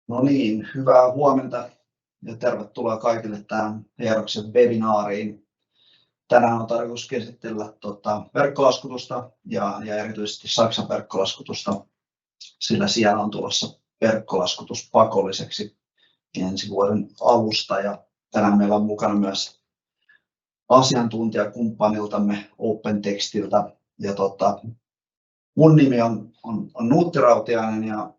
No niin, hyvää huomenta ja tervetuloa kaikille tähän Hieroksen webinaariin. Tänään on tarkoitus käsitellä verkkolaskutusta ja erityisesti Saksan verkkolaskutusta, sillä siellä on tulossa verkkolaskutus pakolliseksi ensi vuoden alusta. Ja tänään meillä on mukana myös asiantuntijakumppaniltamme OpenTextiltä. Ja mun nimi on Nuutti Rautiainen ja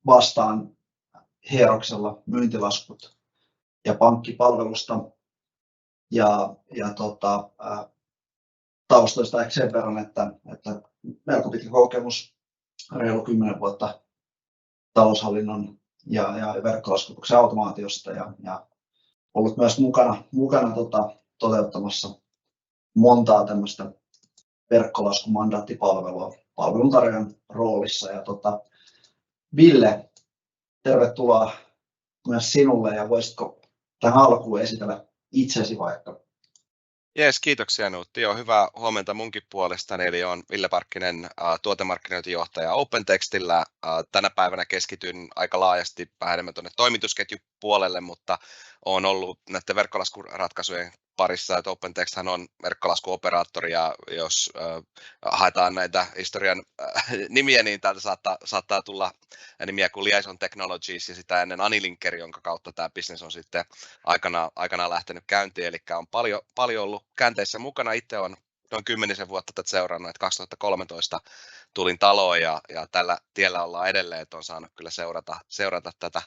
vastaan Hieroksella myyntilaskut ja pankkipalvelusta ja taustoista ehkä sen verran, että melko pitkä kokemus, reilu 10 vuotta taloushallinnon ja verkkolaskutuksen automaatiosta ja ollut myös mukana toteuttamassa montaa tämmöistä verkkolaskumandaattipalvelua palveluntarjoajan roolissa. Ja Ville, tervetuloa myös sinulle ja voisitko tähän alkuun esitellä itsesi vaikka? Jees, kiitoksia Nuutti. Joo, hyvää huomenta munkin puolestani. Eli olen Ville Parkkinen, tuotemarkkinointijohtaja OpenTextillä. Tänä päivänä keskityn aika laajasti vähän enemmän tuonne toimitusketjupuolelle, mutta olen ollut näiden verkkolaskuratkaisujen parissa, että OpenTexthän on verkkolaskuoperaattori ja jos haetaan näitä historian nimiä, niin täältä saattaa tulla nimiä kuin Liaison Technologies ja sitä ennen Anilinker, jonka kautta tämä business on sitten aikanaan lähtenyt käyntiin, eli on paljon ollut käänteissä mukana. Itse olen noin 10 vuotta tätä seurannut, että 2013 tulin taloon ja tällä tiellä ollaan edelleen, että on saanut kyllä seurata tätä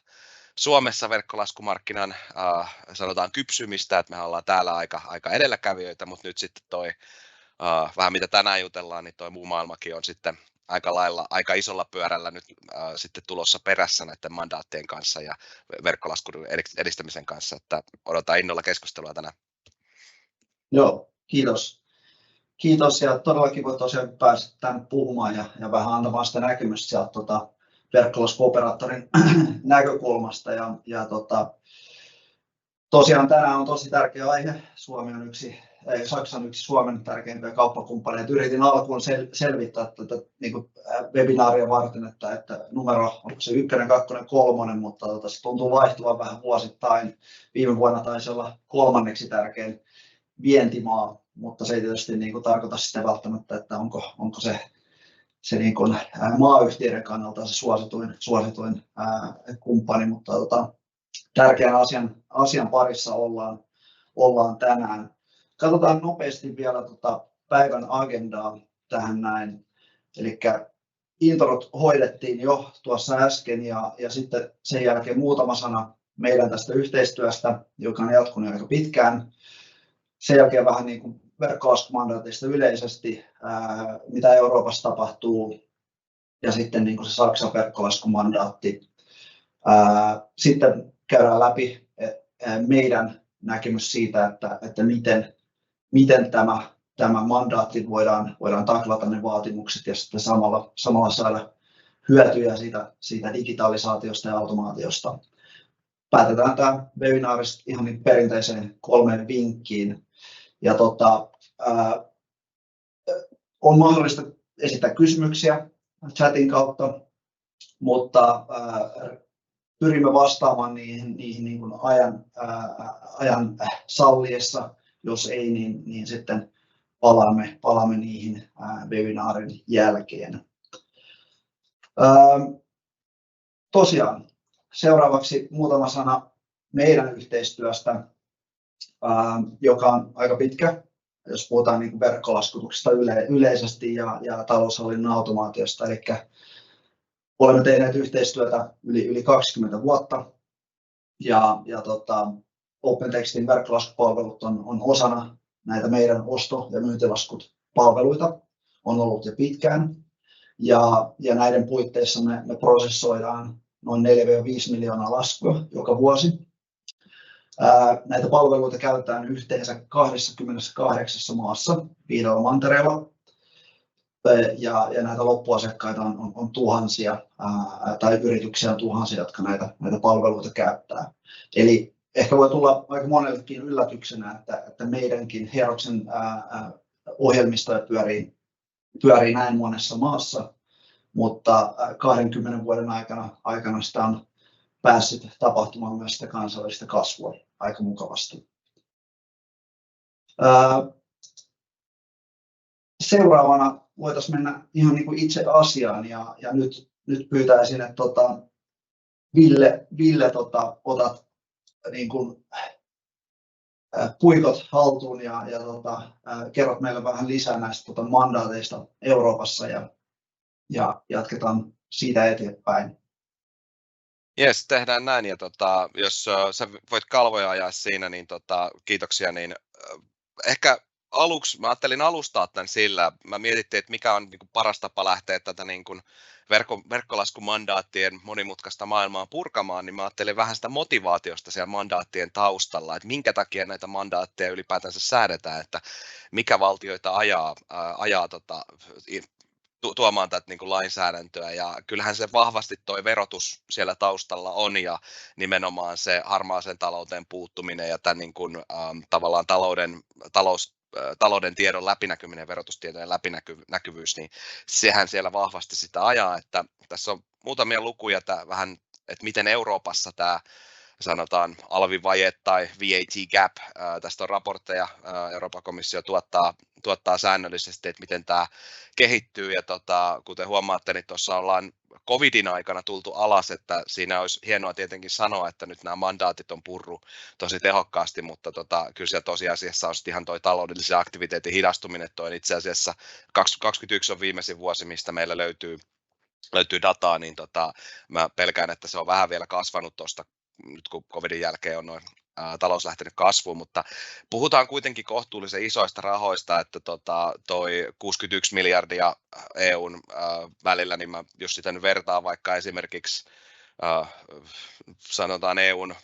Suomessa verkkolaskumarkkinan sanotaan kypsymistä, että me ollaan täällä aika edelläkävijöitä, mutta nyt sitten vähän mitä tänään jutellaan, niin toi muu maailmakin on sitten aika isolla pyörällä nyt sitten tulossa perässä näiden mandaattien kanssa ja verkkolaskun edistämisen kanssa, että odotan innolla keskustelua tänään. Joo, kiitos ja todellakin voi tosiaan päästä tänne puhumaan ja vähän antamaan sitä näkemystä sieltä verkkolaskuoperaattorin näkökulmasta ja tosiaan tänään on tosi tärkeä aihe. Saksa on yksi Suomen tärkeimpiä kauppakumppaneita. Yritin alkuun selvittää tätä niin webinaaria varten, että numero onko se 1, 2, 3, mutta se tuntuu vaihtuvan vähän vuosittain. Viime vuonna taisi olla 3. tärkein vientimaa, mutta se ei tietysti niin tarkoita sitä välttämättä, että onko se niin kuin maayhtiöiden kannalta se suosituin kumppani, mutta tärkeän asian parissa ollaan tänään. Katsotaan nopeasti vielä päivän agendaa tähän näin. Eli introt hoidettiin jo tuossa äsken ja sitten sen jälkeen muutama sana meidän tästä yhteistyöstä, joka on jatkunut aika pitkään. Sen jälkeen vähän niin kuin verkkolaskumandaateista yleisesti, mitä Euroopassa tapahtuu ja sitten niin kuin se Saksan verkkolaskumandaatti. Sitten käydään läpi meidän näkemys siitä, että miten tämä mandaatti voidaan taklata ne vaatimukset ja sitten samalla saada hyötyjä siitä digitalisaatiosta ja automaatiosta. Päätetään tämä webinaari ihan niin perinteiseen 3 vinkkiin. Ja on mahdollista esittää kysymyksiä chatin kautta, mutta pyrimme vastaamaan niihin niin kuin ajan salliessa. Jos ei, niin sitten palaamme niihin webinaarin jälkeen. Tosiaan, seuraavaksi muutama sana meidän yhteistyöstä, joka on aika pitkä, jos puhutaan niin kuin verkkolaskutuksesta yleisesti ja taloushallinnon automaatiosta. Eli olemme tehneet yhteistyötä yli 20 vuotta ja OpenTextin verkkolaskupalvelut on osana näitä meidän osto- ja myyntilaskut-palveluita, on ollut jo pitkään. Ja näiden puitteissa me prosessoidaan noin 4-5 miljoonaa laskua joka vuosi. Näitä palveluita käytetään yhteensä 28 maassa 5 mantereella. Ja näitä loppuasiakkaita on tuhansia tai yrityksiä on tuhansia, jotka näitä palveluita käyttää. Eli ehkä voi tulla aika monellekin yllätyksenä, että meidänkin Hieroksen ohjelmistoja pyörii näin monessa maassa, mutta 20 vuoden aikana sitä on päässyt tapahtumaan myös sitä kansainvälistä kasvua aika mukavasti. Seuraavana voitaisiin mennä ihan niin kuin itse asiaan ja nyt pyytäisin, että Ville otat niin kuin puikot haltuun ja kerrot meille vähän lisää näistä mandaateista Euroopassa ja jatketaan siitä eteenpäin. Jes, tehdään näin ja jos sä voit kalvoja ajaa siinä, niin kiitoksia. Niin, ehkä aluksi, mä ajattelin alustaa tämän sillä, mä mietittiin, että mikä on niin kuin paras tapa lähteä tätä niin kuin verkkolaskumandaattien monimutkaista maailmaa purkamaan, niin mä ajattelin vähän sitä motivaatiosta siellä mandaattien taustalla, että minkä takia näitä mandaatteja ylipäätänsä säädetään, että mikä valtioita ajaa tuomaan tätä niin kuin lainsäädäntöä, ja kyllähän se vahvasti toi verotus siellä taustalla on, ja nimenomaan se harmaaseen talouteen puuttuminen ja tämän niin kuin, tavallaan talouden tiedon läpinäkyminen, verotustietojen läpinäkyvyys, niin sehän siellä vahvasti sitä ajaa, että tässä on muutamia lukuja vähän, että miten Euroopassa tämä sanotaan alvivaje tai VAT gap, tästä on raportteja, Euroopan komissio tuottaa säännöllisesti, että miten tämä kehittyy, ja kuten huomaatte, niin tuossa ollaan covidin aikana tultu alas, että siinä olisi hienoa tietenkin sanoa, että nyt nämä mandaatit on purru tosi tehokkaasti, mutta kyllä siellä tosiasiassa on ihan toi taloudellisen aktiviteetin hidastuminen, toi itse asiassa 2021 on viimeisin vuosi, mistä meillä löytyy dataa, niin mä pelkään, että se on vähän vielä kasvanut tuosta, nyt kun covidin jälkeen on noin talous lähtenyt kasvuun, mutta puhutaan kuitenkin kohtuullisen isoista rahoista, että toi 61 miljardia EUn välillä, niin jos sitä nyt vertaa vaikka esimerkiksi sanotaan EUn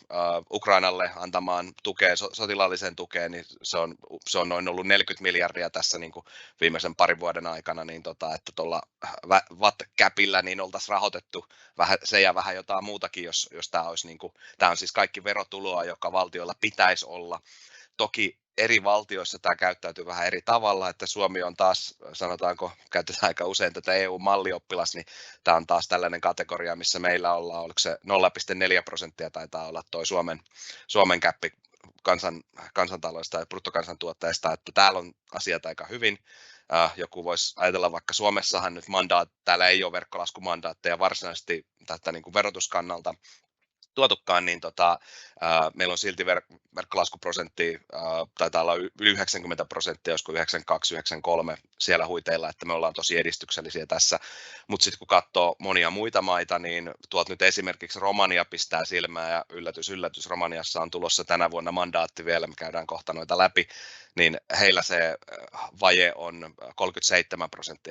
Ukrainalle antamaan tukeen, sotilaalliseen tukeen, niin se on noin ollut 40 miljardia tässä niin kuin viimeisen parin vuoden aikana, niin että tuolla VAT-käpillä niin oltaisiin rahoitettu vähän, se ja vähän jotain muutakin, jos tämä olisi, niin kuin, tämä on siis kaikki verotuloa, joka valtiolla pitäisi olla. Toki eri valtioissa tämä käyttäytyy vähän eri tavalla, että Suomi on taas, sanotaanko, käytetään aika usein tätä EU-mallioppilas, niin tämä on taas tällainen kategoria, missä meillä ollaan, oliko se 0,4% taitaa olla tuo Suomen käppi kansantaloudesta ja bruttokansantuotteesta, että täällä on asiat aika hyvin. Joku voisi ajatella, vaikka Suomessahan nyt täällä ei ole verkkolaskumandaatteja varsinaisesti tätä niin kuin verotuskannalta tuotukaan, niin meillä on silti verkkolaskuprosentti, taitaa olla yli 90%, joskus 92, 93 siellä huiteilla, että me ollaan tosi edistyksellisiä tässä, mutta sitten kun katsoo monia muita maita, niin tuolta nyt esimerkiksi Romania pistää silmää, ja yllätys, Romaniassa on tulossa tänä vuonna mandaatti vielä, me käydään kohta noita läpi, niin heillä se vaje on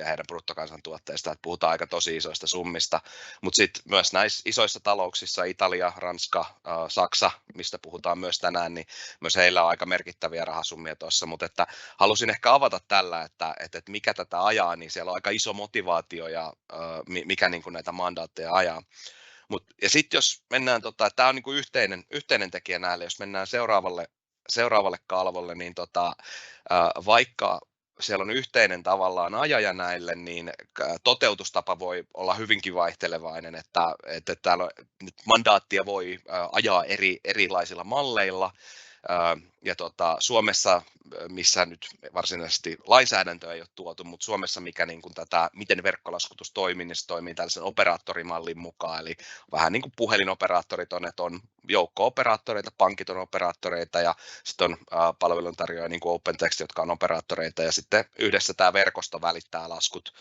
37% heidän bruttokansantuotteesta, että puhutaan aika tosi isoista summista, mutta sitten myös näissä isoissa talouksissa, Italia, Ranska, Saksa, mistä puhutaan myös tänään, niin myös heillä on aika merkittäviä rahasummia tuossa, mutta että halusin ehkä avata tällä, että mikä tätä ajaa, niin siellä on aika iso motivaatio ja mikä niin kuin näitä mandaatteja ajaa. Ja sitten jos mennään, tämä on niin kuin yhteinen tekijä näille, jos mennään seuraavalle kalvolle, niin vaikka siellä on yhteinen tavallaan ajaja näille, niin toteutustapa voi olla hyvinkin vaihtelevainen, että täällä nyt mandaattia voi ajaa erilaisilla malleilla, ja Suomessa, missä nyt varsinaisesti lainsäädäntöä ei ole tuotu, mutta Suomessa miten verkkolaskutus toimii, niin se toimii tällaisen operaattorimallin mukaan, eli vähän niin kuin puhelinoperaattorit on, että on joukko-operaattoreita, pankit on operaattoreita ja sitten on palveluntarjoajia niin kuin OpenText, jotka on operaattoreita, ja sitten yhdessä tämä verkosto välittää laskut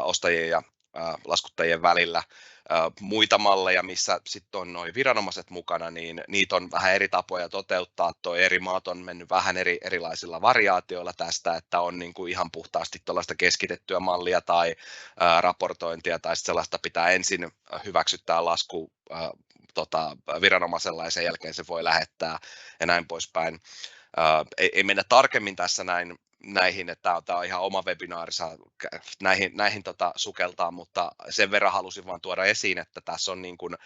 ostajien ja laskuttajien välillä. Muita malleja, missä sitten on nuo viranomaiset mukana, niin niitä on vähän eri tapoja toteuttaa. Eri maat on mennyt vähän erilaisilla variaatioilla tästä, että on niin kuin ihan puhtaasti tuollaista keskitettyä mallia tai raportointia, tai sellaista pitää ensin hyväksyttää lasku viranomaisella ja sen jälkeen se voi lähettää ja näin poispäin. Ei mennä tarkemmin tässä näihin, että tämä on ihan oma webinaarissa näihin sukeltaa, mutta sen verran halusin vaan tuoda esiin, että tässä on niin kuin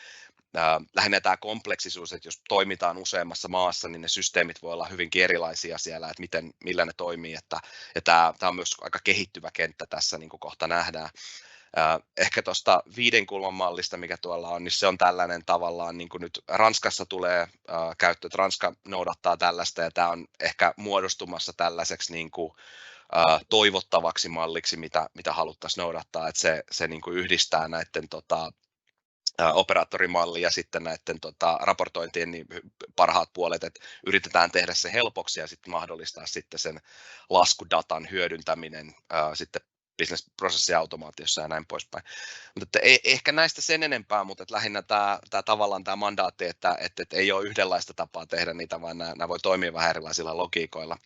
lähinnä tämä kompleksisuus, että jos toimitaan useammassa maassa, niin ne systeemit voi olla hyvinkin erilaisia siellä, että millä ne toimii, ja tämä on myös aika kehittyvä kenttä tässä, niin kuin kohta nähdään. Ehkä tuosta 5 kulman mallista, mikä tuolla on, niin se on tällainen tavallaan, niin kuin nyt Ranskassa tulee käyttö, että Ranska noudattaa tällaista, ja tämä on ehkä muodostumassa tällaiseksi niin kuin toivottavaksi malliksi, mitä haluttaisiin noudattaa, että se niin kuin yhdistää näiden operaattorimalli ja sitten näiden raportointien niin parhaat puolet, että yritetään tehdä se helpoksi ja sitten mahdollistaa sitten sen laskudatan hyödyntäminen sitten business-prosessiautomaatiossa ja näin poispäin. Mutta ei ehkä näistä sen enempää, mutta että lähinnä tämä tavallaan tämä mandaatti, että ei ole yhdenlaista tapaa tehdä niitä, vaan nämä voi toimia vähän erilaisilla logiikoilla.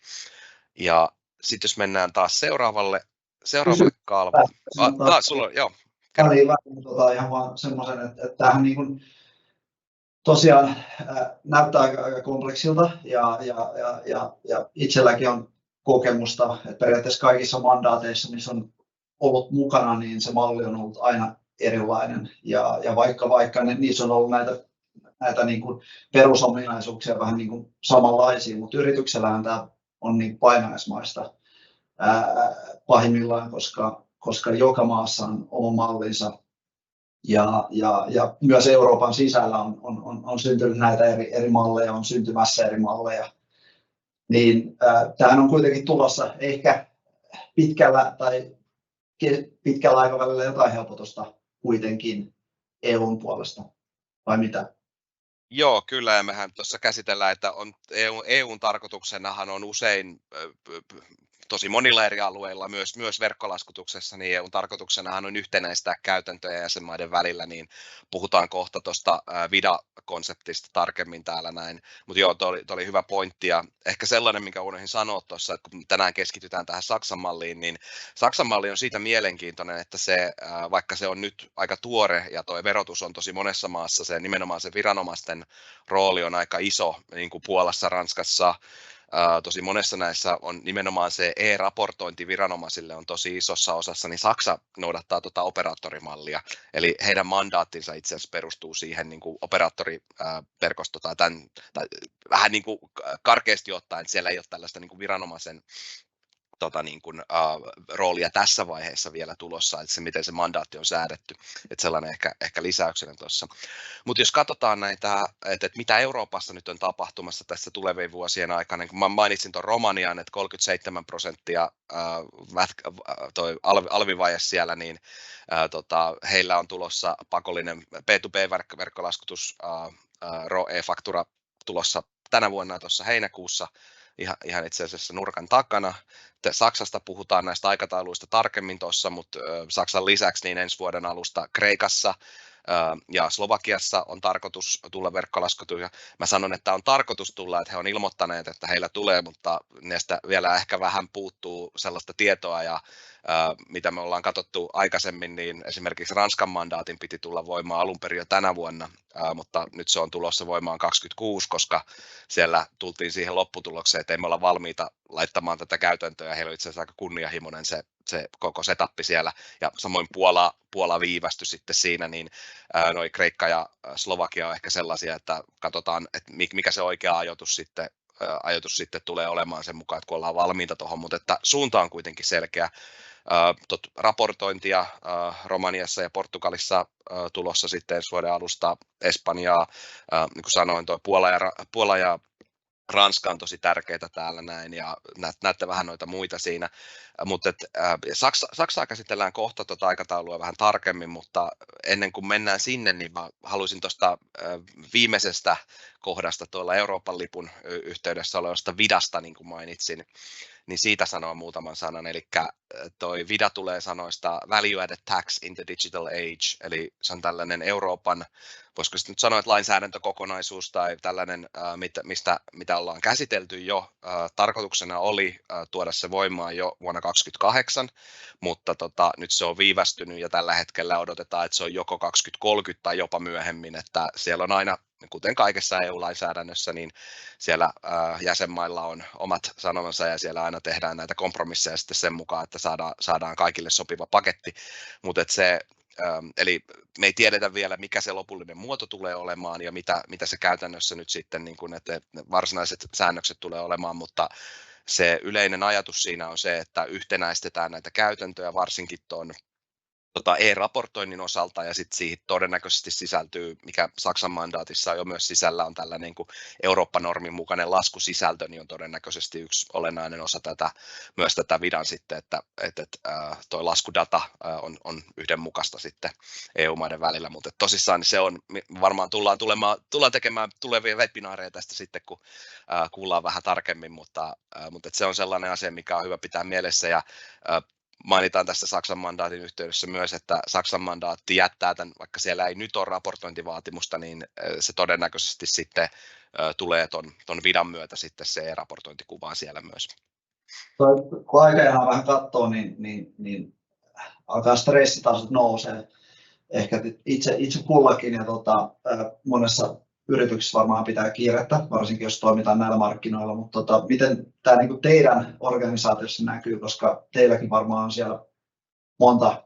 Ja sitten jos mennään taas seuraavalle kalvolle. Sulla on, joo. Ihan vaan semmoisen, että tämähän niin kuin tosiaan näyttää aika kompleksilta ja itselläkin on kokemusta, että periaatteessa kaikissa mandaateissa, missä on ollut mukana, niin se malli on ollut aina erilainen ja vaikka niissä on ollut näitä niin kuin perusominaisuuksia vähän niin kuin samanlaisia, mutta yrityksellähän tämä on niin painajaismaista pahimmillaan, koska joka maassa on oma mallinsa ja myös Euroopan sisällä on syntynyt näitä eri malleja, on syntymässä eri malleja, niin tämähän on kuitenkin tulossa ehkä pitkällä aikavälillä jotain helpotusta kuitenkin EUn puolesta, vai mitä? Joo, kyllä, ja mehän tuossa käsitellään, että EUn tarkoituksenahan on usein tosi monilla eri alueilla, myös verkkolaskutuksessa, niin EUn tarkoituksenahan on yhtenäistää käytäntöjä jäsenmaiden välillä, niin puhutaan kohta tuosta VIDA-konseptista tarkemmin täällä näin, mutta joo, toi oli hyvä pointti, ja ehkä sellainen, minkä unohdin sanoa tuossa, että kun tänään keskitytään tähän Saksan malliin, niin Saksan malli on siitä mielenkiintoinen, että se, vaikka se on nyt aika tuore, ja tuo verotus on tosi monessa maassa, se nimenomaan se viranomaisten rooli on aika iso, niin kuin Puolassa, Ranskassa, tosi monessa näissä on nimenomaan se e-raportointi viranomaisille on tosi isossa osassa, niin Saksa noudattaa tuota operaattorimallia, eli heidän mandaattinsa itse asiassa perustuu siihen niin kuin operaattoriverkosto tai vähän niin kuin karkeasti ottaen, että siellä ei ole tällaista niin kuin viranomaisen roolia tässä vaiheessa vielä tulossa, että se miten se mandaatti on säädetty, että sellainen ehkä lisäyksenä tuossa. Mutta jos katsotaan näitä, että mitä Euroopassa nyt on tapahtumassa tässä tulevien vuosien aikana, niin kun mä mainitsin tuon Romanian, että 37% toi alvivaje siellä, niin heillä on tulossa pakollinen P2P-verkkolaskutus, e-faktura tulossa tänä vuonna tuossa heinäkuussa, ihan itse asiassa nurkan takana. Saksasta puhutaan näistä aikatauluista tarkemmin tuossa, mutta Saksan lisäksi niin ensi vuoden alusta Kreikassa ja Slovakiassa on tarkoitus tulla verkkolaskutus. Mä sanon, että on tarkoitus tulla, että he on ilmoittaneet, että heillä tulee, mutta näistä vielä ehkä vähän puuttuu sellaista tietoa ja mitä me ollaan katsottu aikaisemmin, niin esimerkiksi Ranskan mandaatin piti tulla voimaan alun perin jo tänä vuonna, mutta nyt se on tulossa voimaan 2026, koska siellä tultiin siihen lopputulokseen, että ei me olla valmiita laittamaan tätä käytäntöä, ja heillä on itse asiassa aika kunnianhimoinen se koko setappi siellä, ja samoin Puola viivästyi sitten siinä, niin noi Kreikka ja Slovakia on ehkä sellaisia, että katsotaan, että mikä se oikea ajoitus sitten tulee olemaan sen mukaan, että kun ollaan valmiita tuohon, mutta että suunta on kuitenkin selkeä. Raportointia Romaniassa ja Portugalissa tulossa sitten ensi vuoden alusta, Espanjaa, niin kuin sanoin, tuo Puola ja Ranska on tosi tärkeitä täällä näin, ja näette vähän noita muita siinä, mutta Saksaa käsitellään kohta tuota aikataulua vähän tarkemmin, mutta ennen kuin mennään sinne, niin mä haluaisin tuosta viimeisestä kohdasta tuolla Euroopan lipun yhteydessä olevasta VIDasta, niin kuin mainitsin, niin siitä sanoa muutaman sanan, eli toi VIDA tulee sanoista Value Added Tax in the Digital Age, eli se on tällainen Euroopan, voisiko nyt sanoa, että lainsäädäntökokonaisuus tai tällainen, mitä ollaan käsitelty jo, tarkoituksena oli tuoda se voimaan jo vuonna 2028, mutta nyt se on viivästynyt ja tällä hetkellä odotetaan, että se on joko 2030 tai jopa myöhemmin, että siellä on aina, kuten kaikessa EU-lainsäädännössä, niin siellä jäsenmailla on omat sanomansa ja siellä aina tehdään näitä kompromisseja sitten sen mukaan, että saadaan kaikille sopiva paketti, mutta se eli me ei tiedetä vielä, mikä se lopullinen muoto tulee olemaan ja mitä se käytännössä nyt sitten, niin kuin, että varsinaiset säännökset tulee olemaan, mutta se yleinen ajatus siinä on se, että yhtenäistetään näitä käytäntöjä varsinkin tuon e-raportoinnin osalta ja sitten siihen todennäköisesti sisältyy, mikä Saksan mandaatissa on jo myös sisällä, on tällainen niin kuin Eurooppa-normin mukainen laskusisältö, niin on todennäköisesti yksi olennainen osa myös tätä vidan sitten, että tuo laskudata on yhdenmukaista sitten EU-maiden välillä, mutta tosissaan niin se on, varmaan tullaan tekemään tulevia webinaareja tästä sitten, kun kuullaan vähän tarkemmin, mutta se on sellainen asia, mikä on hyvä pitää mielessä ja mainitaan tässä Saksan mandaatin yhteydessä myös, että Saksan mandaatti jättää tämän, vaikka siellä ei nyt ole raportointivaatimusta, niin se todennäköisesti sitten tulee ton vidan myötä sitten se raportointikuvaan siellä myös. Kun aikajana vähän katsoo, niin alkaa stressitasot nousee. Ehkä itse kullakin ja monessa yrityksessä varmaan pitää kiirettä, varsinkin jos toimitaan näillä markkinoilla, mutta miten tämä niin kuin teidän organisaatiossa näkyy, koska teilläkin varmaan on siellä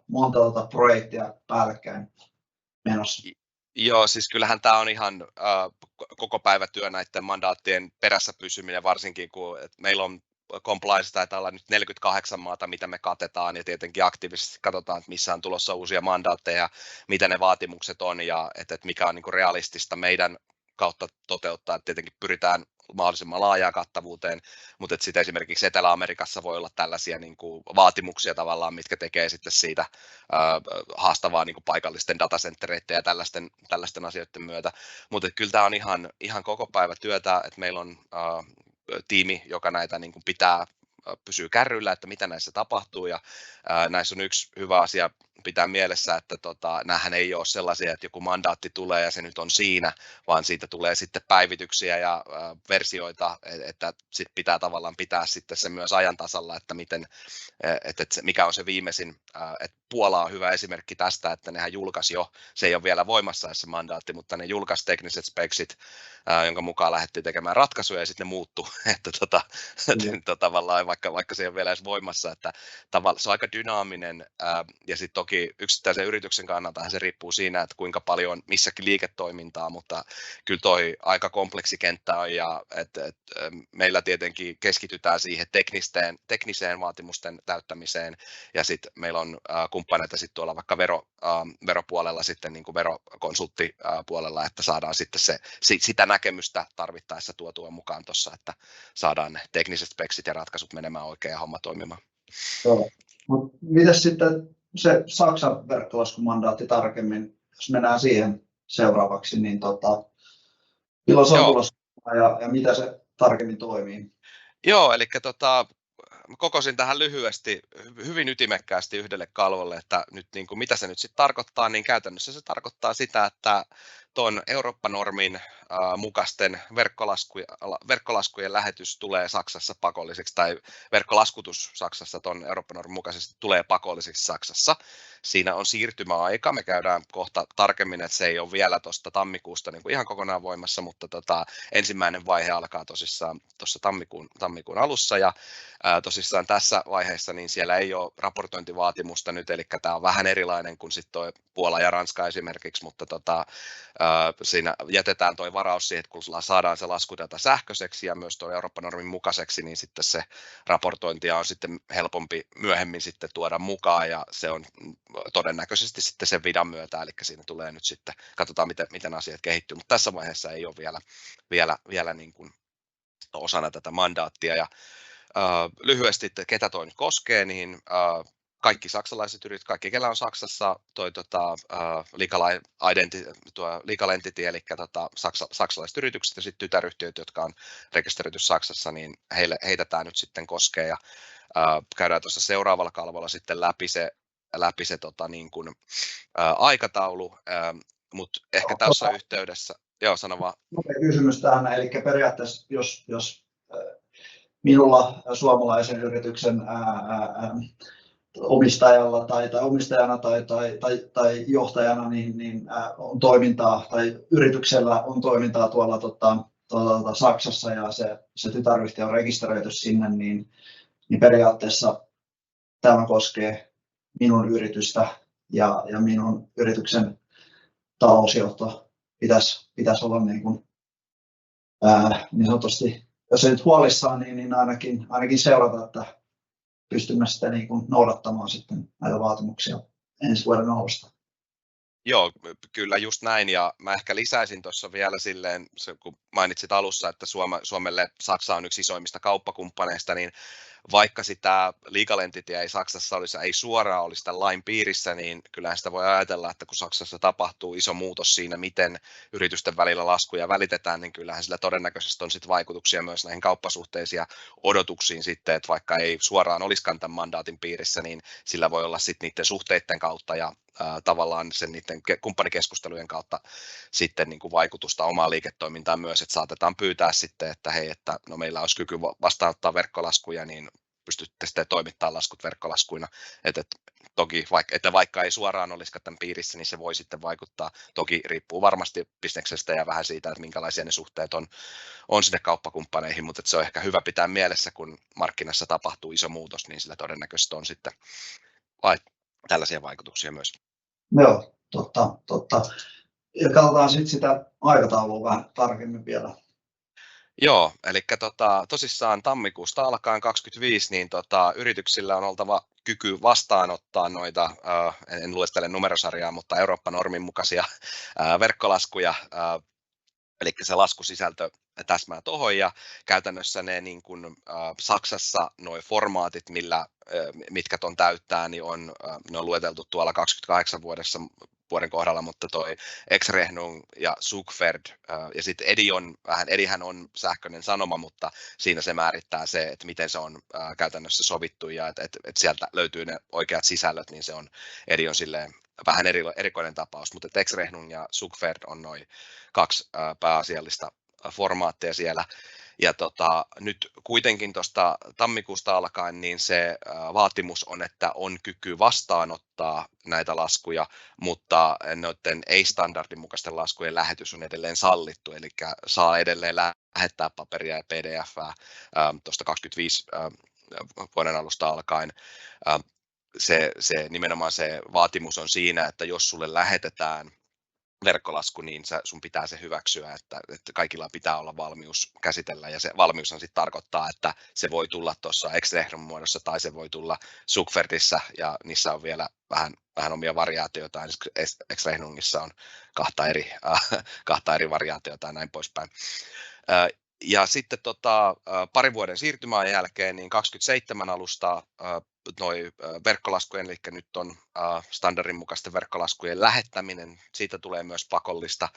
monta projektia päällekkäin menossa? Joo, siis kyllähän tämä on ihan koko päivä työ näiden mandaattien perässä pysyminen, varsinkin kun meillä on compliance taitaa olla nyt 48 maata, mitä me katetaan ja tietenkin aktiivisesti katsotaan, että missä on tulossa uusia mandaatteja, mitä ne vaatimukset on ja että mikä on niin kuin realistista meidän kautta toteuttaa, että tietenkin pyritään mahdollisimman laajaan kattavuuteen, mutta sitten esimerkiksi Etelä-Amerikassa voi olla tällaisia niin kuin vaatimuksia tavallaan, mitkä tekee sitten siitä haastavaa niin kuin paikallisten datacentereiden ja tällaisten asioiden myötä, mutta kyllä tämä on ihan koko päivä työtä, että meillä on tiimi, joka näitä niin kuin pysyy kärryillä, että mitä näissä tapahtuu ja näissä on yksi hyvä asia pitää mielessä, että näähän ei ole sellaisia, että joku mandaatti tulee ja se nyt on siinä, vaan siitä tulee sitten päivityksiä ja versioita, että sit pitää tavallaan pitää sitten se myös ajan tasalla, että mikä on se viimeisin, että Puola on hyvä esimerkki tästä, että nehän julkaisi jo, se ei ole vielä voimassa se mandaatti, mutta ne julkaisi tekniset speksit, jonka mukaan lähdettiin tekemään ratkaisuja ja sitten ne muuttuu, että tavallaan vaikka se ei ole vielä edes voimassa, että se on aika dynaaminen ja sitten toki yksittäisen yrityksen kannalta se riippuu siinä, että kuinka paljon missäkin liiketoimintaa, mutta kyllä toi aika kompleksi kenttä on ja meillä tietenkin keskitytään siihen tekniseen vaatimusten täyttämiseen ja sitten meillä on kumppaneita sitten tuolla vaikka veropuolella sitten niin kuin verokonsulttipuolella, että saadaan sitten sitä näkemystä tarvittaessa tuotua mukaan tuossa, että saadaan ne tekniset speksit ja ratkaisut menemään oikein ja homma toimimaan. Joo. Mutta mitäs sitten se Saksan verkkolaskumandaatti tarkemmin, jos mennään siihen seuraavaksi, niin milloin se on tulossa ja mitä se tarkemmin toimii? Joo, eli kokosin tähän lyhyesti, hyvin ytimekkäästi yhdelle kalvolle, että nyt niin kuin, mitä se nyt sitten tarkoittaa, niin käytännössä se tarkoittaa sitä, että tuon Eurooppa-normin mukaisten verkkolaskujen lähetys tulee Saksassa pakolliseksi, tai verkkolaskutus Saksassa tuon Eurooppa-normin mukaisesti tulee pakolliseksi Saksassa. Siinä on siirtymäaika, me käydään kohta tarkemmin, että se ei ole vielä tuosta tammikuusta niin kuin ihan kokonaan voimassa, mutta ensimmäinen vaihe alkaa tosissaan tuossa tammikuun alussa, ja tosissaan tässä vaiheessa niin siellä ei ole raportointivaatimusta nyt, eli tämä on vähän erilainen kuin sitten tuo Puola ja Ranska esimerkiksi, mutta siinä jätetään tuo varaus siihen, että kun saadaan se laskudata sähköiseksi ja myös tuo Eurooppa-normin mukaiseksi, niin sitten se raportointia on sitten helpompi myöhemmin sitten tuoda mukaan ja se on todennäköisesti sitten sen vidan myötä, eli siinä tulee nyt sitten, katsotaan miten asiat kehittyy, mutta tässä vaiheessa ei ole vielä niin kuin osana tätä mandaattia ja lyhyesti, että ketä toi nyt koskee, niin kaikki saksalaiset yritykset, kaikki kellä on Saksassa legal entity, eli saksalaiset yritykset ja sitten tytäryhtiöt, jotka on rekisteröity Saksassa, niin heitä tämä nyt sitten koskee ja käydään tuossa seuraavalla kalvolla sitten läpi se niin kuin, aikataulu, mutta ehkä tässä yhteydessä, joo sano vaan. Kysymys tähän, eli periaatteessa jos minulla suomalaisen yrityksen omistajalla tai omistajana tai johtajana niin on toimintaa tai yrityksellä on toimintaa tuolla Saksassa ja se tytäryhtiö on rekisteröity sinne, niin periaatteessa tämä koskee minun yritystä ja minun yrityksen talousjohto pitäisi olla niin sanotusti, jos ei nyt huolissaan, niin ainakin seurata, että pystymme sitä noudattamaan sitten näitä vaatimuksia ensi vuoden alusta. Joo, kyllä just näin, ja mä ehkä lisäisin tuossa vielä silleen, kun mainitsit alussa, että Suomelle Saksa on yksi isoimmista kauppakumppaneista, niin vaikka sitä legal entityä ei Saksassa ei suoraan olisi tämän lain piirissä, niin kyllähän sitä voi ajatella, että kun Saksassa tapahtuu iso muutos siinä, miten yritysten välillä laskuja välitetään, niin kyllähän sillä todennäköisesti on sitten vaikutuksia myös näihin kauppasuhteisiin ja odotuksiin sitten, että vaikka ei suoraan olisikaan tämän mandaatin piirissä, niin sillä voi olla sitten niiden suhteiden kautta ja tavallaan sen niiden kumppanikeskustelujen kautta sitten niin kuin vaikutusta omaan liiketoimintaan myös, että saatetaan pyytää sitten, että hei, että no meillä olisi kyky vastaanottaa verkkolaskuja, niin pystytte sitten toimittamaan laskut verkkolaskuina, että toki vaikka ei suoraan olisikaan tämän piirissä, niin se voi sitten vaikuttaa, toki riippuu varmasti bisneksestä ja vähän siitä, että minkälaisia ne suhteet on sinne kauppakumppaneihin, mutta se on ehkä hyvä pitää mielessä, kun markkinassa tapahtuu iso muutos, niin sillä todennäköisesti on sitten tällaisia vaikutuksia myös. Joo, totta. Ja katsotaan sitten sitä aikataulua vähän tarkemmin vielä. Joo, eli tosissaan tammikuusta alkaen 2025, niin yrityksillä on oltava kyky vastaanottaa noita, en luestele numerosarjaa, mutta Eurooppa-normin mukaisia verkkolaskuja, eli se laskusisältö täsmää tuohon, ja käytännössä ne niin kuin, Saksassa nuo formaatit, mitkä ton täyttää, niin ne on lueteltu tuolla 28 vuoden kohdalla, mutta toi X-Rechnung ja Zugfert ja sitten Edihän on sähköinen sanoma, mutta siinä se määrittää se, että miten se on käytännössä sovittu ja että sieltä löytyy ne oikeat sisällöt, niin se on Edi on silleen vähän erikoinen tapaus, mutta X-Rechnung ja Zugfert on noin kaksi pääasiallista formaatteja siellä. Ja nyt kuitenkin tuosta tammikuusta alkaen niin se vaatimus on, että on kyky vastaanottaa näitä laskuja, mutta noiden ei-standardin mukaisten laskujen lähetys on edelleen sallittu, eli saa edelleen lähettää paperia ja pdf:ää tuosta 25 vuoden alusta alkaen. Nimenomaan se vaatimus on siinä, että jos sulle lähetetään verkkolasku, niin sun pitää se hyväksyä, että kaikilla pitää olla valmius käsitellä, ja se valmiushan sitten tarkoittaa, että se voi tulla tuossa X-Rechnung muodossa tai se voi tulla Zugfertissä, ja niissä on vielä vähän omia variaatioita, X-Rechnungissa on kahta eri variaatiota ja näin poispäin. Ja sitten parin vuoden siirtymäajan jälkeen, niin 27 alusta noi verkkolaskujen, eli nyt on standardin mukaisten verkkolaskujen lähettäminen, siitä tulee myös pakollista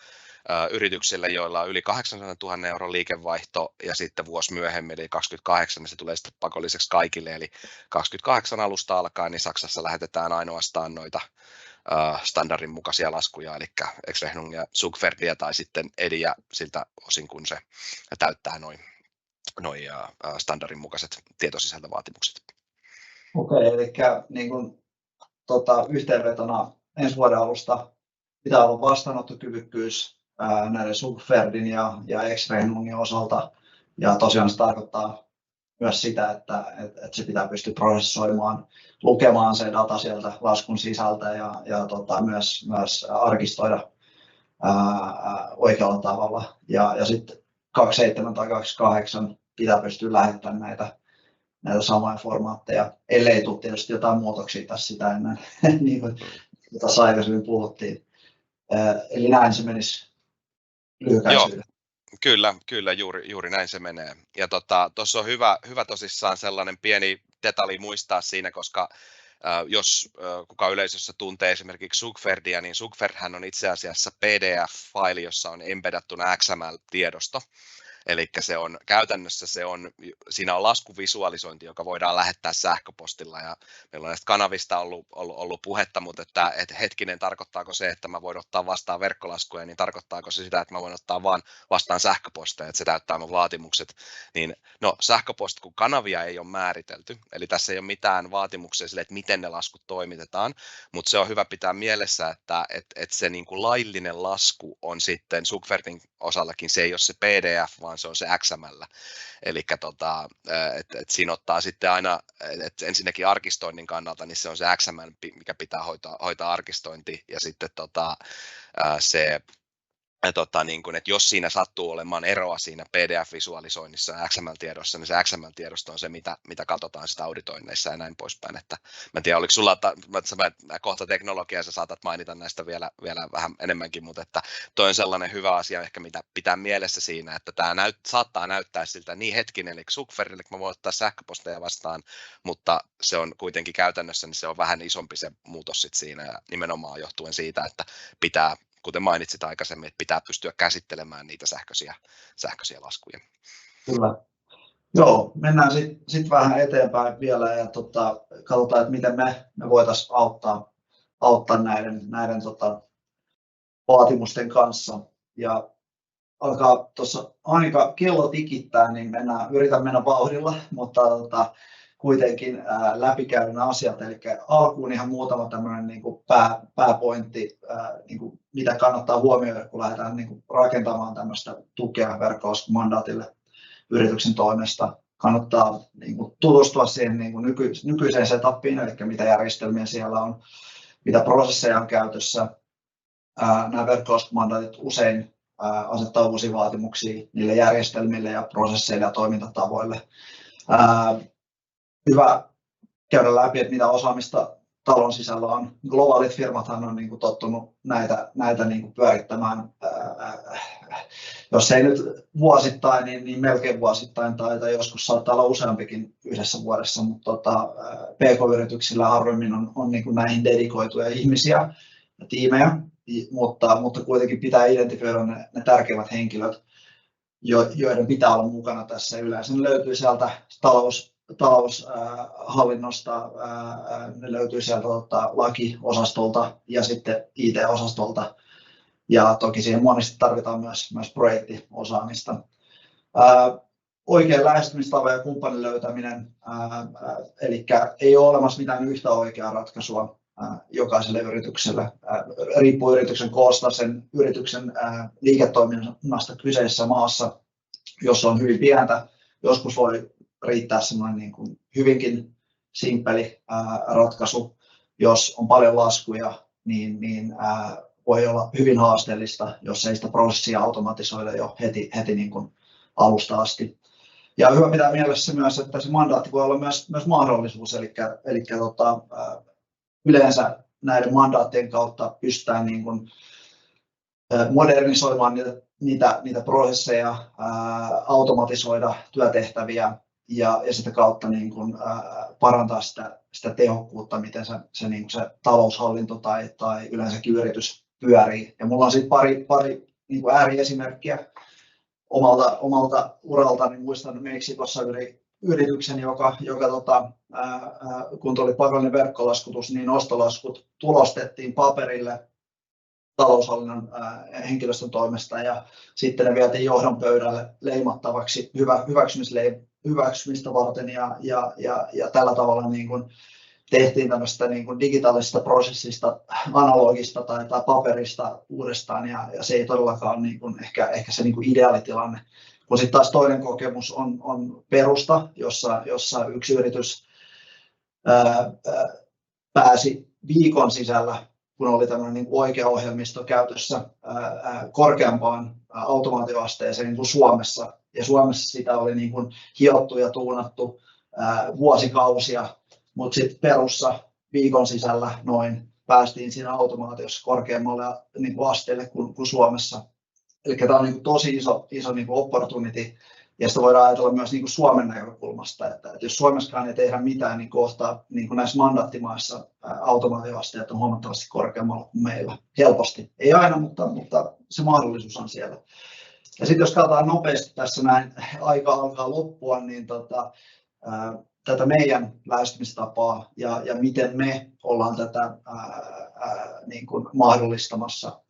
yrityksille, joilla on yli 800 000 euron liikevaihto, ja sitten vuosi myöhemmin, eli 28, niin se tulee sitten pakolliseksi kaikille, eli 28 alusta alkaen, niin Saksassa lähetetään ainoastaan noita standardin mukaisia laskuja, eli X-Rechnung ja Zugfertia tai sitten Ediä siltä osin, kun se täyttää noin standardin mukaiset tietosisältövaatimukset. Okei, eli niin kuin, yhteenvetona ensi vuoden alusta pitää olla vastaanottokyvykkyys näiden Zugfertin ja X-Rechnungin osalta, ja tosiaan se tarkoittaa myös sitä, että se pitää pystyä prosessoimaan, lukemaan se data sieltä laskun sisältä ja myös arkistoida oikealla tavalla. Ja sitten 27 tai 28 pitää pystyä lähettämään näitä samoja formaatteja, ellei tule tietysti jotain muutoksia tässä sitä ennen, niin kuin tässä aikaisemmin puhuttiin. Eli näin se menisi lyhykäisyydellä. Kyllä, juuri näin se menee. Ja tuossa on hyvä tosissaan sellainen pieni detalji muistaa siinä, koska jos kuka yleisössä tuntee esimerkiksi Zugfertia, niin Zugferthän on itse asiassa PDF-faili, jossa on embedattuna XML-tiedosto. Eli käytännössä siinä on laskuvisualisointi, joka voidaan lähettää sähköpostilla, ja meillä on näistä kanavista ollut puhetta, mutta että hetkinen, tarkoittaako se, että mä voin ottaa vastaan verkkolaskuja, niin tarkoittaako se sitä, että mä voin ottaa vaan vastaan sähköposteja, että se täyttää mun vaatimukset, niin no sähköposti, kun kanavia ei ole määritelty, eli tässä ei ole mitään vaatimuksia sille, että miten ne laskut toimitetaan, mutta se on hyvä pitää mielessä, että se niin kuin laillinen lasku on sitten Zugfertin osallakin, se ei ole se PDF, vaan vaan se on se XML. Eli siinä ottaa sitten aina, että ensinnäkin arkistoinnin kannalta, niin se on se XML, mikä pitää hoitaa arkistointi, ja sitten se niin kuin, että jos siinä sattuu olemaan eroa siinä PDF-visualisoinnissa ja XML-tiedossa, niin se XML-tiedosto on se, mitä katsotaan sitä auditoinneissa ja näin poispäin. Että mä en tiedä, oliko sulla kohta teknologiaa, sä saatat mainita näistä vielä vähän enemmänkin, mutta että toi on sellainen hyvä asia ehkä, mitä pitää mielessä siinä, että tämä saattaa näyttää siltä niin hetkinen, eli Zuckverille, kun mä voin ottaa sähköposteja vastaan, mutta se on kuitenkin käytännössä, niin se on vähän isompi se muutos sit siinä, ja nimenomaan johtuen siitä, että pitää, kuten mainitsit aikaisemmin, että pitää pystyä käsittelemään niitä sähköisiä laskuja. Kyllä. Joo, mennään sitten vähän eteenpäin vielä ja katsotaan, että miten me voitaisiin auttaa näiden vaatimusten kanssa. Ja alkaa tuossa aika kello tikittää, niin yritän mennä vauhdilla, mutta kuitenkin läpikäydä nämä asiat. Eli alkuun ihan muutama tämmöinen niin kuin pääpointti, niin kuin mitä kannattaa huomioida, kun lähdetään niin kuin rakentamaan tämmöistä tukea verkkolaskumandaatille yrityksen toimesta. Kannattaa niin kuin tutustua siihen niin kuin nykyiseen setupiin, eli mitä järjestelmiä siellä on, mitä prosesseja on käytössä. Nämä verkkolaskumandaatit usein asettaa uusia vaatimuksia niille järjestelmille ja prosesseille ja toimintatavoille. Hyvä käydä läpi, että mitä osaamista talon sisällä on. Globaalit firmathan on niin kuin tottunut näitä niin kuin pyörittämään, jos ei nyt vuosittain, niin melkein vuosittain tai joskus saattaa olla useampikin yhdessä vuodessa, mutta PK-yrityksillä harvemmin on niin kuin näihin dedikoituja ihmisiä ja tiimejä, mutta kuitenkin pitää identifioida ne tärkeimmät henkilöt, joiden pitää olla mukana tässä. Yleensä ne löytyy sieltä taloushallinnosta, ne löytyy sieltä lakiosastolta ja sitten IT-osastolta. Ja toki siihen monesti tarvitaan myös projektiosaamista. Oikean lähestymistavan ja kumppanin löytäminen, eli ei ole olemassa mitään yhtä oikeaa ratkaisua jokaiselle yritykselle. Riippuu yrityksen koosta, sen yrityksen liiketoiminnasta kyseisessä maassa, jos on hyvin pientä. Joskus voi riittää sellainen niin kuin hyvinkin simppeli ratkaisu. Jos on paljon laskuja, niin voi olla hyvin haasteellista, jos ei sitä prosessia automatisoida jo heti niin kuin alusta asti. Ja hyvä pitää mielessä myös, että se mandaatti voi olla myös mahdollisuus, eli yleensä näiden mandaattien kautta pystytään niin kuin modernisoimaan niitä prosesseja, automatisoida työtehtäviä ja sitä kautta niin kuin parantaa sitä tehokkuutta, miten se taloushallinto tai yleensäkin yritys pyörii. Ja mulla on sitten pari niin kuin ääriesimerkkiä omalta uraltani. Muistan Meksikossa yrityksen, joka kun tuli pakollinen verkkolaskutus, niin ostolaskut tulostettiin paperille taloushallinnon henkilöstön toimesta ja sitten ne vietiin johdon pöydälle leimattavaksi hyväksymistä varten ja tällä tavalla niin kuin tehtiin tämmöistä niin kuin digitaalisesta prosessista, analogista tai paperista uudestaan ja se ei todellakaan niin kuin ehkä se niin kuin ideaalitilanne. Kun sitten taas toinen kokemus on Perusta, jossa yksi yritys pääsi viikon sisällä, kun oli tämmöinen niin kuin oikea ohjelmisto käytössä, korkeampaan automaatioasteeseen kuin Suomessa. Ja Suomessa sitä oli niin kuin hiottu ja tuunattu vuosikausia, mutta sitten Perussa viikon sisällä noin päästiin siinä automaatiossa korkeammalle niin kuin asteelle kuin Suomessa. Eli tämä on niin kuin tosi iso niin kuin opportunity, ja sitä voidaan ajatella myös niin kuin Suomen näkökulmasta, että jos Suomessakaan ei tehdä mitään, niin kohta niin kuin näissä mandaattimaissa automaatioasteet on huomattavasti korkeammalla kuin meillä. Helposti. Ei aina, mutta se mahdollisuus on siellä. Ja sitten jos katsotaan nopeasti tässä näin, aika alkaa loppua, niin tätä meidän lähestymistapaa ja miten me ollaan tätä niin kuin mahdollistamassa.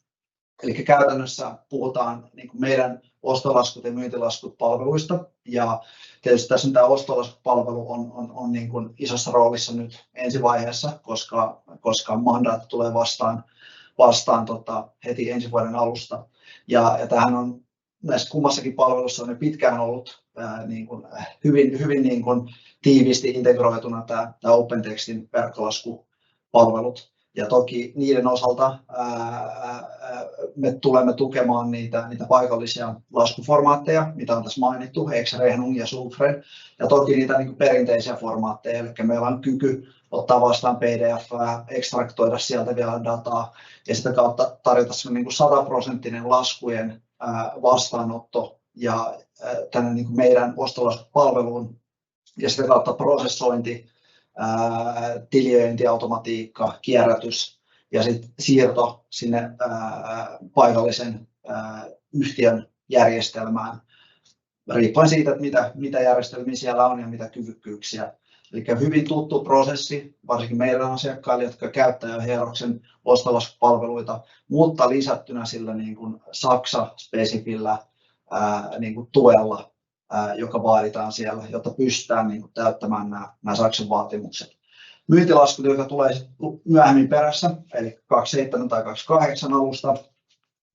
Eli käytännössä puhutaan niin kuin meidän ostolaskut ja myyntilaskut palveluista, ja tietysti tässä tämä ostolaskupalvelu on niin kuin isossa roolissa nyt ensivaiheessa, koska mandaatti tulee vastaan heti ensi vuoden alusta. Ja tähän on näissä kummassakin palvelussa on jo pitkään ollut niin kuin hyvin niin kuin tiiviisti integroituna tämä OpenTextin verkkolaskupalvelut. Ja toki niiden osalta me tulemme tukemaan niitä paikallisia laskuformaatteja, mitä on tässä mainittu, Ex-Rechnung ja Subfred, ja toki niitä niin kuin perinteisiä formaatteja, eli meillä on kyky ottaa vastaan PDF-ää, ekstraktoida sieltä vielä dataa ja sitä kautta tarjota niin kuin 100% laskujen vastaanotto ja tänne niin kuin meidän ostolaskupalveluun ja sitä kautta prosessointi, tiliointiautomatiikka, kierrätys ja sitten siirto sinne paikallisen yhtiön järjestelmään, riippuen siitä, että mitä järjestelmiä siellä on ja mitä kyvykkyyksiä. Eli hyvin tuttu prosessi, varsinkin meidän asiakkaille, jotka käyttävät jo Heeroksen ostolaskupalveluita, mutta lisättynä sillä niin kuin Saksa-spesifillä niin kuin tuella, joka vaaditaan siellä, jotta pystytään niin kuin täyttämään nämä Saksan vaatimukset. Myyntilaskut, jotka tulee myöhemmin perässä, eli 27 tai 28 alusta,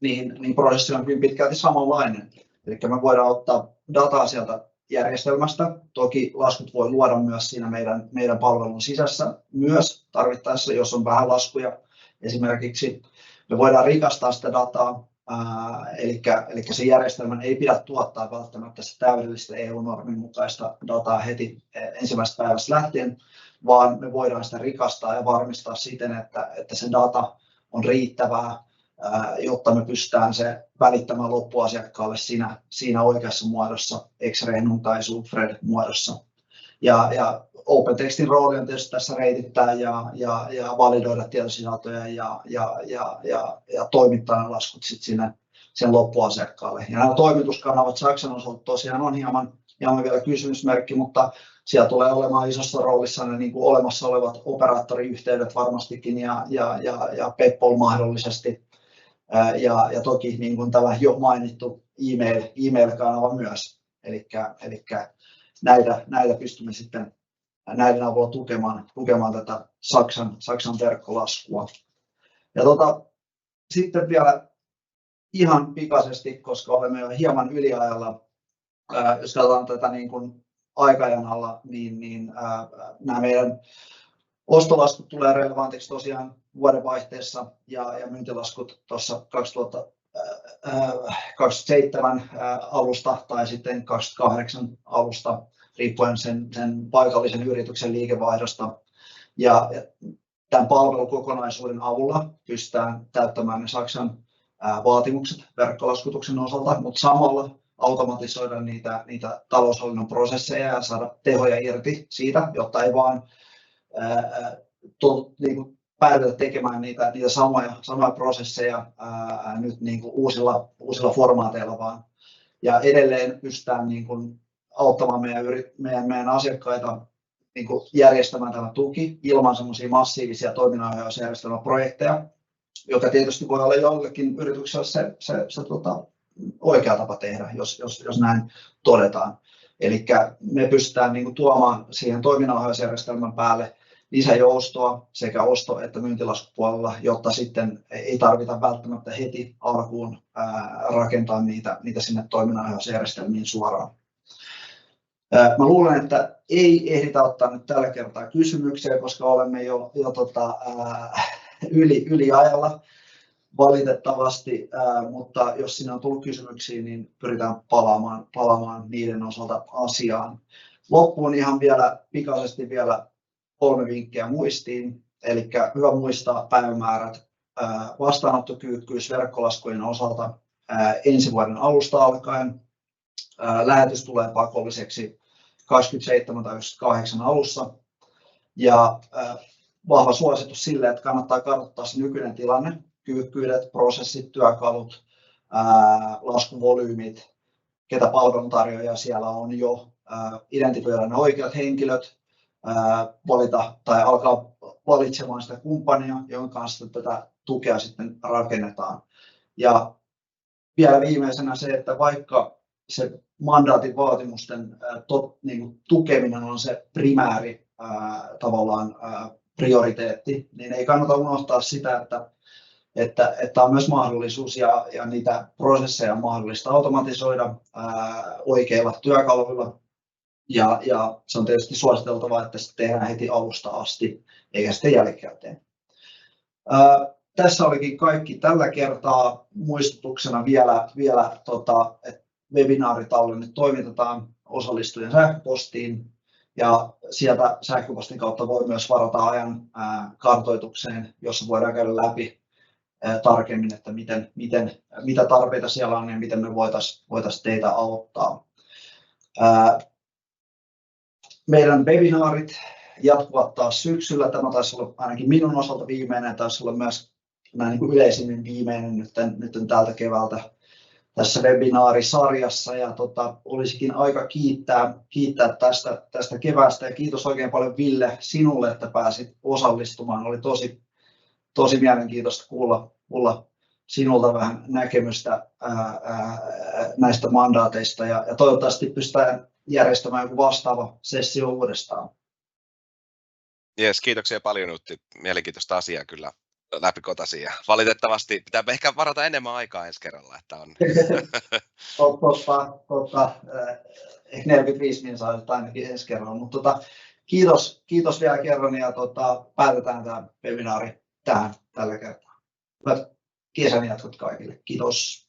niin prosessi on hyvin pitkälti samanlainen. Eli me voidaan ottaa dataa sieltä järjestelmästä. Toki laskut voi luoda myös siinä meidän palvelun sisässä myös tarvittaessa, jos on vähän laskuja. Esimerkiksi me voidaan rikastaa sitä dataa, eli se järjestelmän ei pidä tuottaa välttämättä sitä täydellistä EU-normin mukaista dataa heti ensimmäisestä päivästä lähtien, vaan me voidaan sitä rikastaa ja varmistaa siten, että se data on riittävää, jotta me pystytään se välittämään loppuasiakkaalle siinä oikeassa muodossa, Ex-Rechnung tai Subfred muodossa. Ja OpenTextin rooli on tietysti tässä reitittää ja validoida tietosisältöjä ja toimittaa ne laskut sitten sen loppuasiakkaalle. Ja nämä toimituskanavat Saksan osalta tosiaan on hieman vielä kysymysmerkki, mutta siellä tulee olemaan isossa roolissa ne niin kuin olemassa olevat operaattoriyhteydet varmastikin ja PayPal mahdollisesti. Ja toki niin kuin tämä jo mainittu email-kanava myös. Eli näitä pystymme sitten näiden avulla tukemaan tätä Saksan verkkolaskua. Ja sitten vielä ihan pikaisesti, koska olemme jo hieman yliajalla, jos katsotaan tätä niin kuin aikajanalla, niin nämä meidän ostolaskut tulee relevantiksi tosiaan vuodenvaihteessa ja myyntilaskut tuossa 2027 alusta tai sitten 2028 alusta, riippuen sen paikallisen yrityksen liikevaihdosta. Ja tämän palvelukokonaisuuden avulla pystytään täyttämään ne Saksan vaatimukset verkkolaskutuksen osalta, mutta samalla automatisoida niitä taloushallinnon prosesseja ja saada tehoja irti siitä, jotta ei vaan niin päätetä tekemään niitä samoja prosesseja nyt niin kuin uusilla formaateilla vaan. Ja edelleen pystytään niin kuin auttamaan meidän asiakkaita niin kuin järjestämään tämä tuki ilman semmoisia massiivisia toiminnanohjausjärjestelmäprojekteja, joka tietysti voi olla jollekin yritykselle se oikea tapa tehdä, jos näin todetaan. Eli me pystytään niin kuin tuomaan siihen toiminnanohjausjärjestelmän päälle lisäjoustoa sekä osto- että myyntilaskupuolella, jotta sitten ei tarvita välttämättä heti alkuun rakentaa niitä sinne toiminnanohjausjärjestelmiin suoraan. Mä luulen, että ei ehditä ottaa nyt tällä kertaa kysymyksiä, koska olemme jo yliajalla valitettavasti, mutta jos sinne on tullut kysymyksiä, niin pyritään palaamaan niiden osalta asiaan. Loppuun ihan vielä pikaisesti 3 vinkkiä muistiin, eli hyvä muistaa päivämäärät vastaanottokyykkyys verkkolaskujen osalta ensi vuoden alusta alkaen. Lähetys tulee pakolliseksi 27 tai 28 alussa ja vahva suositus sille, että kannattaa kartoittaa se nykyinen tilanne, kyvykkyydet, prosessit, työkalut, laskuvolyymit, ketä palveluntarjoajia siellä on jo, identifioida ne oikeat henkilöt, valita tai alkaa valitsemaan sitä kumppania, jonka kanssa tätä tukea sitten rakennetaan. Ja vielä viimeisenä se, että vaikka se mandaatin vaatimusten tukeminen on se primääri tavallaan prioriteetti, niin ei kannata unohtaa sitä, että että on myös mahdollisuus ja niitä prosesseja on mahdollista automatisoida oikeilla työkaluilla. Ja se on tietysti suositeltavaa, että se tehdään heti alusta asti, eikä sitten jälkikäteen. Tässä olikin kaikki tällä kertaa. Muistutuksena vielä että webinaaritallenne toimitetaan osallistujien sähköpostiin, ja sieltä sähköpostin kautta voi myös varata ajan kartoitukseen, jossa voidaan käydä läpi tarkemmin, että mitä tarpeita siellä on ja miten me voitaisiin teitä auttaa. Meidän webinaarit jatkuvat taas syksyllä. Tämä taisi olla ainakin minun osalta viimeinen, taisi olla myös näin niin kuin yleisimmin viimeinen nyt tältä keväältä tässä webinaarisarjassa. Ja olisikin aika kiittää tästä keväästä, ja kiitos oikein paljon Ville sinulle, että pääsit osallistumaan. Oli tosi mielenkiintoista kuulla sinulta vähän näkemystä näistä mandaateista, ja toivottavasti pystytään järjestämään joku vastaava sessio uudestaan. Yes, kiitoksia paljon Nutti. Mielenkiintoista asiaa kyllä läpikotaisia. Valitettavasti pitää ehkä varata enemmän aikaa ensi kerralla. Että on. Totta. Ehkä 45 minuuttia saa ainakin ensi kerralla. Mutta kiitos vielä kerran, ja päätetään tämä webinaari tähän tällä kertaa. Hyvät kesän jatkot kaikille. Kiitos.